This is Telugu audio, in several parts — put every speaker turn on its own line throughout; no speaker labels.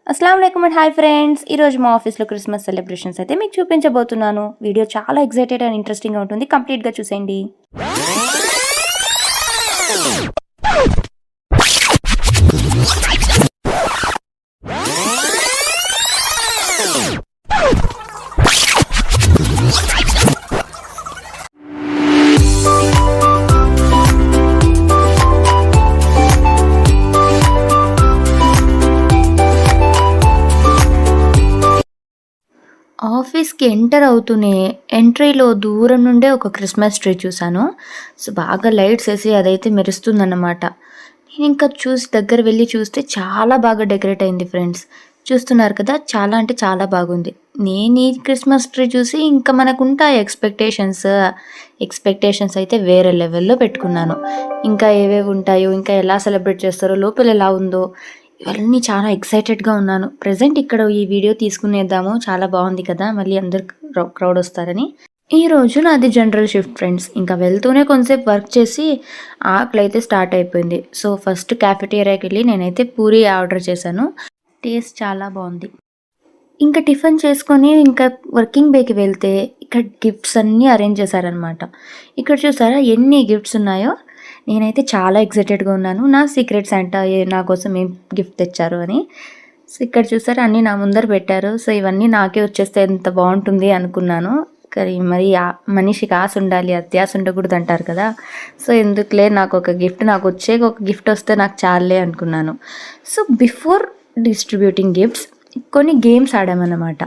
अस्सलाम वालेकुम అండ్ హాయ్ ఫ్రెండ్స్. ఈరోజు మా ఆఫీస్లో క్రిస్మస్ సెలబ్రేషన్స్ అయితే మీకు చూపించబోతున్నాను. వీడియో చాలా ఎక్సైటెడ్ అండ్ ఇంట్రెస్టింగ్గా ఉంటుంది. కంప్లీట్గా చూసేయండి. ఆఫీస్‌కి ఎంటర్ అవుతూనే ఎంట్రీలో దూరం నుండే ఒక క్రిస్మస్ ట్రీ చూశాను. సో, బాగా లైట్స్ ఏసి అదైతే మెరుస్తుందన్నమాట. నేనింకా దగ్గర వెళ్లి చూస్తే చాలా బాగా డెకరేట్ అయింది ఫ్రెండ్స్. చూస్తున్నారు కదా! చాలా అంటే చాలా బాగుంది. నేను ఈ క్రిస్మస్ ట్రీ చూసి ఇంకా మనకుంటాయి ఎక్స్‌పెక్టేషన్స్ అయితే వేరే లెవెల్‌లో పెట్టుకున్నాను. ఇంకా ఏవేవి ఉంటాయో, ఇంకా ఎలా సెలబ్రేట్ చేస్తారో, లోపల ఎలా ఉందో ఇవన్నీ చాలా ఎక్సైటెడ్‌గా ఉన్నాను. ప్రెజెంట్ ఇక్కడ ఈ వీడియో తీసుకునేద్దాము. చాలా బాగుంది కదా! మళ్ళీ అందరూ క్రౌడ్ వస్తారని. ఈరోజు నాది జనరల్ షిఫ్ట్ ఫ్రెండ్స్. ఇంకా వెళ్తూనే కొంతసేపు వర్క్ చేసి ఆకలైతే స్టార్ట్ అయిపోయింది. సో, ఫస్ట్ క్యాఫెటేరియాకెళ్ళి నేనైతే పూరి ఆర్డర్ చేశాను. టేస్ట్ చాలా బాగుంది. ఇంకా టిఫిన్ చేసుకొని ఇంకా వర్కింగ్ బేకి వెళ్తే ఇక్కడ గిఫ్ట్స్ అన్నీ అరేంజ్ చేశారనమాట. ఇక్కడ చూసారా ఎన్ని గిఫ్ట్స్ ఉన్నాయో. నేనైతే చాలా ఎక్సైటెడ్‌గా ఉన్నాను. నా సీక్రెట్ సాంటా నా కోసం ఏం గిఫ్ట్ తెచ్చారు అని. సో, ఇక్కడ చూసారా అన్నీ నా ముందర పెట్టారు. సో, ఇవన్నీ నాకే వచ్చేస్తే ఎంత బాగుంటుంది అనుకున్నాను. కానీ మరి మనిషికి ఆశ ఉండాలి, అత్యాశ ఉండకూడదు అంటారు కదా! సో, ఎందుకులే నాకు ఒక గిఫ్ట్ వస్తే నాకు చాలులే అనుకున్నాను. సో, బిఫోర్ డిస్ట్రిబ్యూటింగ్ గిఫ్ట్స్ కొన్ని గేమ్స్ ఆడామన్నమాట.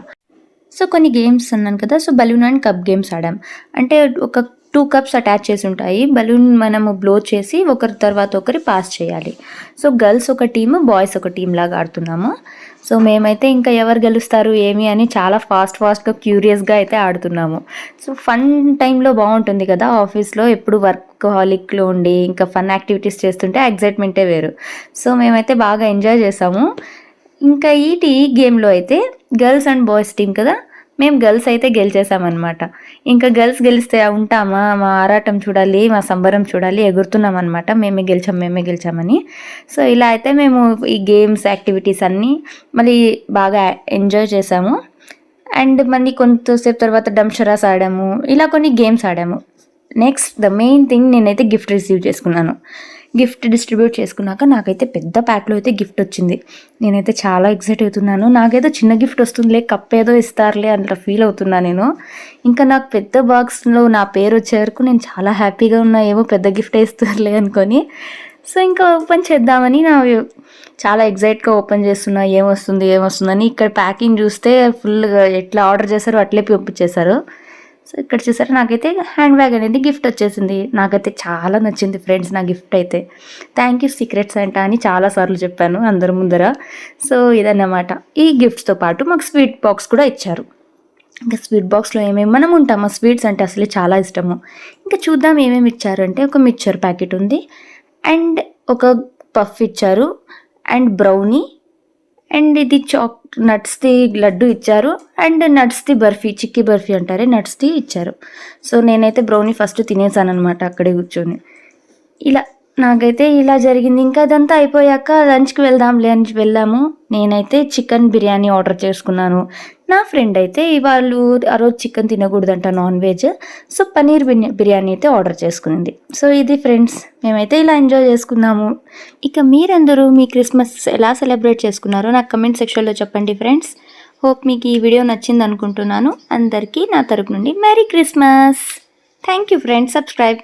సో, కొన్ని గేమ్స్ అన్నాను కదా! So, balloon and cup games ఆడాం. అంటే ఒక 2 కప్స్ అటాచ్ చేసి ఉంటాయి. బలూన్ మనము బ్లో చేసి ఒకరి తర్వాత ఒకరి పాస్ చేయాలి. సో, గర్ల్స్ ఒక టీము, బాయ్స్ ఒక టీమ్ లాగా ఆడుతున్నాము. సో, మేమైతే ఇంకా ఎవరు గెలుస్తారు ఏమి అని చాలా ఫాస్ట్‌గా క్యూరియస్‌గా అయితే ఆడుతున్నాము. సో, ఫన్ టైంలో బాగుంటుంది కదా! ఆఫీస్‌లో ఎప్పుడు వర్కహాలిక్‌లో ఉండి ఇంకా ఫన్ యాక్టివిటీస్ చేస్తుంటే ఎక్సైట్‌మెంటే వేరు. సో, మేమైతే బాగా ఎంజాయ్ చేసాము. ఇంకా ఈ గేమ్‌లో అయితే గర్ల్స్ అండ్ బాయ్స్ టీమ్ కదా! మేము గర్ల్స్ అయితే గెలిచేసామన్నమాట. ఇంకా గర్ల్స్ గెలిస్తే ఉంటామా? మా ఆరాటం చూడాలి, మా సంబరం చూడాలి, ఎగురుతున్నామన్నమాట. మేమే గెలిచామని. సో, ఇలా అయితే మేము ఈ గేమ్స్, యాక్టివిటీస్ అన్నీ మళ్ళీ బాగా ఎంజాయ్ చేసాము. అండ్ మళ్ళీ కొంతసేపు తర్వాత డంషరాస్ ఆడాము. ఇలా కొన్ని గేమ్స్ ఆడాము. నెక్స్ట్ ద మెయిన్ థింగ్ నేనైతే గిఫ్ట్ రిసీవ్ చేసుకున్నాను. గిఫ్ట్ డిస్ట్రిబ్యూట్ చేసుకున్నాక నాకైతే పెద్ద ప్యాక్లో అయితే గిఫ్ట్ వచ్చింది. నేనైతే చాలా ఎక్సైట్ అవుతున్నాను. నాకేదో చిన్న గిఫ్ట్ వస్తుందిలే, కప్ ఏదో ఇస్తారులే అట్లా ఫీల్ అవుతున్నా నేను. ఇంకా నాకు పెద్ద బాక్స్లో నా పేరు వచ్చే వరకు నేను చాలా హ్యాపీగా ఉన్నా. ఏమో పెద్ద గిఫ్టే ఇస్తారులే అనుకొని. సో, ఇంకా ఓపెన్ చేద్దామని చాలా ఎక్సైట్గా ఓపెన్ చేస్తున్నా. ఏమొస్తుందని ఇక్కడ ప్యాకింగ్ చూస్తే ఫుల్గా ఎట్లా ఆర్డర్ చేశారో అట్లే పంపించేశారు. సో, ఇక్కడ చూసారా నాకైతే హ్యాండ్ బ్యాగ్ అనేది గిఫ్ట్ వచ్చేసింది. నాకైతే చాలా నచ్చింది ఫ్రెండ్స్ నా గిఫ్ట్ అయితే. థ్యాంక్ యూ సీక్రెట్ సాంటా అని చాలాసార్లు చెప్పాను అందరి ముందర. సో, ఇదన్నమాట. ఈ గిఫ్ట్స్తో పాటు మాకు స్వీట్ బాక్స్ కూడా ఇచ్చారు. ఇంకా స్వీట్ బాక్స్లో మనం ఉంటామా, స్వీట్స్ అంటే అసలే చాలా ఇష్టము. ఇంకా చూద్దాం ఏమేమి ఇచ్చారు అంటే ఒక మిక్చర్ ప్యాకెట్ ఉంది, అండ్ ఒక పఫ్ ఇచ్చారు, అండ్ బ్రౌనీ, అండ్ ఇది నట్స్ది లడ్డు ఇచ్చారు, అండ్ నట్స్ది బర్ఫీ, చిక్కీ బర్ఫీ అంటారే నట్స్ది ఇచ్చారు. సో, నేనైతే బ్రౌనీ ఫస్ట్ తినేసాను అనమాట అక్కడే కూర్చొని. నాకైతే ఇలా జరిగింది. ఇంకా అదంతా అయిపోయాక లంచ్కి వెళ్దాంలే అని వెళ్ళాము. నేనైతే చికెన్ బిర్యానీ ఆర్డర్ చేసుకున్నాను. నా ఫ్రెండ్ అయితే వాళ్ళు ఆ రోజు చికెన్ తినకూడదంట, non veg. So, paneer biryani అయితే ఆర్డర్ చేసుకుంది. సో, ఇది ఫ్రెండ్స్ మేమైతే ఇలా ఎంజాయ్ చేసుకున్నాము. ఇక మీరందరూ మీ క్రిస్మస్ ఎలా సెలబ్రేట్ చేసుకున్నారో నాకు కమెంట్ సెక్షన్లో చెప్పండి ఫ్రెండ్స్. హోప్ మీకు ఈ వీడియో నచ్చింది అనుకుంటున్నాను. అందరికీ నా తరపు నుండి merry Christmas. Thank you friends. Subscribe.